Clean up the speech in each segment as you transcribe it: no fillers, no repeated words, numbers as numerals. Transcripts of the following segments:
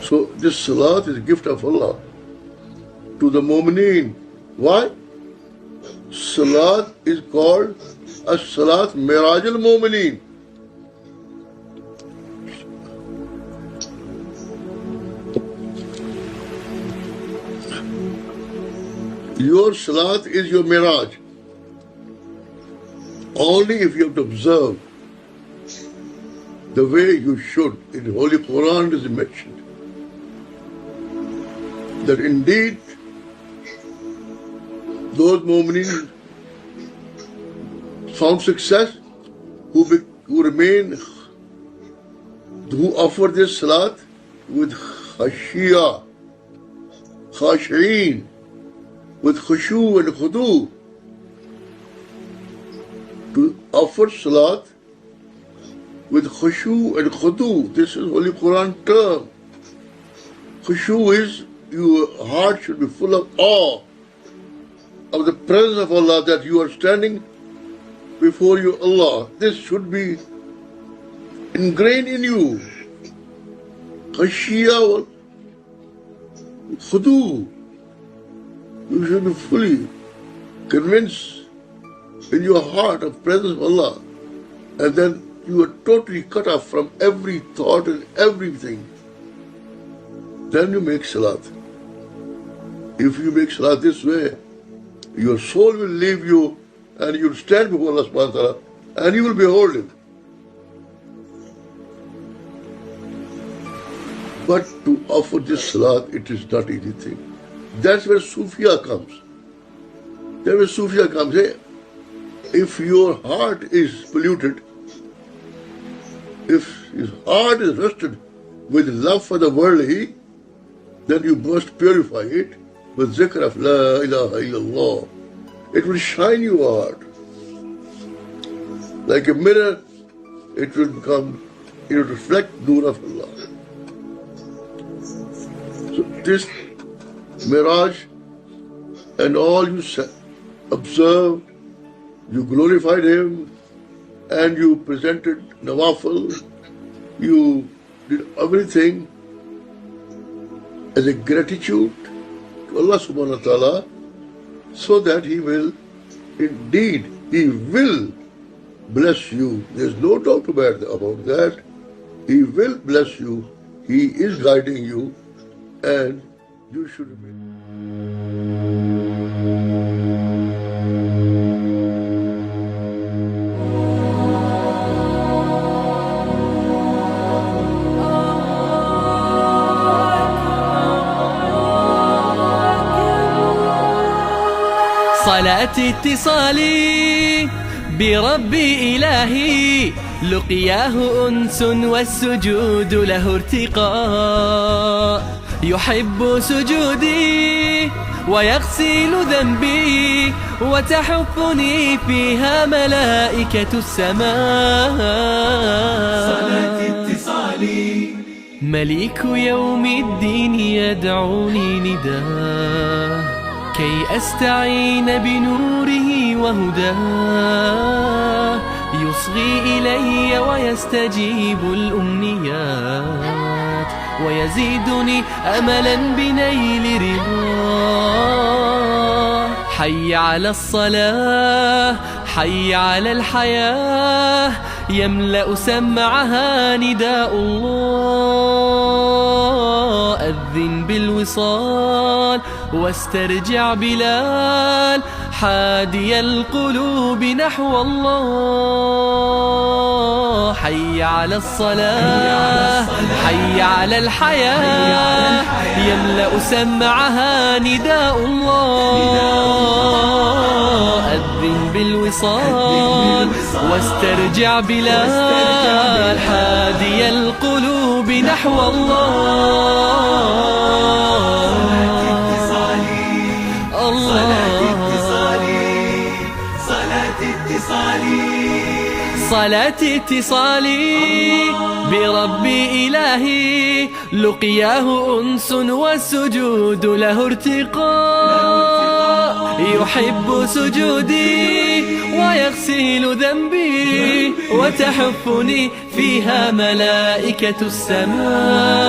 So this salat is a gift of Allah to the mu'mineen. Why? Salat is called as-salat miraj al-mu'mineen. Your salat is your miraj. Only if you have to observe the way you should. In the Holy Quran it is mentioned that indeed those mu'mineen found success who offer this salat with khashiyah, khashi'een, with khushu and khudu. To offer salat with khushu and khudu. This is Holy Quran term. Khushu is your heart should be full of awe of the presence of Allah, that you are standing before you Allah. This should be ingrained in you. Khashiyah khudu. You should be fully convinced in your heart of presence of Allah, and then you are totally cut off from every thought and everything. Then you make salat. If you make salat this way, your soul will leave you and you will stand before Allah subhanahu wa ta'ala and you will behold Him. But to offer this salat, it is not easy thing. That's where Sufia comes. That's where Sufia comes. Hey, if your heart is polluted, if his heart is rusted with love for the worldly, then you must purify it with zikr of La ilaha illallah. It will shine your heart. Like a mirror, it will reflect nur of Allah. So this mirage and all you observe, you glorified Him and you presented nawafil, you did everything as a gratitude to Allah subhanahu wa ta'ala, so that He will bless you. There's no doubt about that. He will bless you. He is guiding you, and you should remain. صلاتي اتصالي بربي إلهي، لقياه أنس والسجود له ارتقاء، يحب سجودي ويغسل ذنبي وتحفني فيها ملائكة السماء. صلاتي اتصالي مليك يوم الدين يدعوني نداه، كي أستعين بنوره وهداه، يصغي إلي ويستجيب الأمنيات، ويزيدني أملا بنيل رضاه. حي على الصلاة، حي على الحياة، يملأ سمعها نداء الله. أذن بالوصال واسترجع بلال، حادي القلوب نحو الله. حي على الصلاة، حي على الحياة، يملأ سمعها نداء الله. أذن بالوصال واسترجع بلال، حادي القلوب نحو الله. صلاتي اتصالي بربي إلهي، لقياه أنس والسجود له ارتقاء، يحب سجودي ويغسل ذنبي وتحفني فيها ملائكة السماء.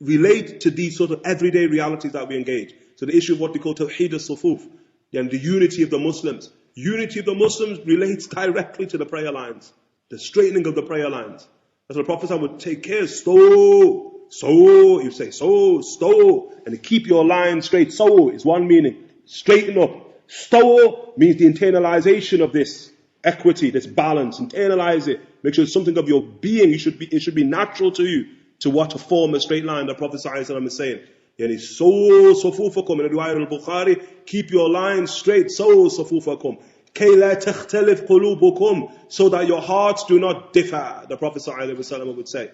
relate to these sort of everyday realities that we engage. So the issue of what we call Tawheed al-Sufuf, and the unity of the Muslims. Unity of the Muslims relates directly to the prayer lines, the straightening of the prayer lines. As the Prophet would take care, you say stow, and keep your line straight. So is one meaning, straighten up. Stow means the internalization of this equity, this balance. Internalize it. Make sure it's something of your being. It should be natural to you to what to form a straight line. The Prophet ﷺ is saying, Yani sufufakum in the riwayah al-Bukhari, keep your line straight. Sufufakum. Kay la takhtalif qulubukum, so that your hearts do not differ. The Prophet ﷺ would say.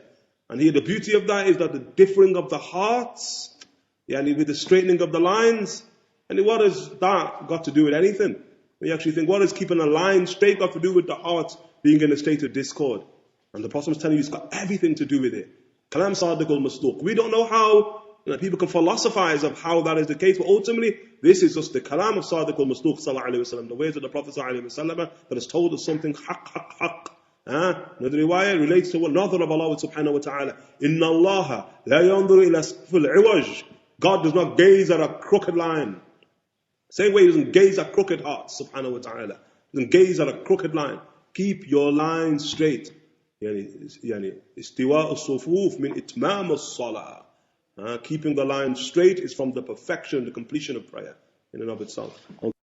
And here the beauty of that is that the differing of the hearts, yani with the straightening of the lines, and what has that got to do with anything? When you actually think, what is keeping a line straight got to do with the heart being in a state of discord? And the Prophet was telling you it's got everything to do with it. Kalam sadiq al-masduq. We don't know how people can philosophize of how that is the case, but ultimately, this is just the kalam of sadiq al-masduq sallallahu alayhi wa sallam, the ways of the Prophet sallallahu alayhi wa sallam that has told us something haqq. Another riwayah relates to another of Allah subhanahu wa ta'ala. Inna Allah la yanzuru ila safil iwaj. God does not gaze at a crooked line. Same way He doesn't gaze at crooked hearts, subhanahu wa ta'ala. He doesn't gaze at a crooked line. Keep your line straight. Yani istiwa as-sufuf min itmam as-salah. Keeping the line straight is from the perfection, the completion of prayer in and of itself.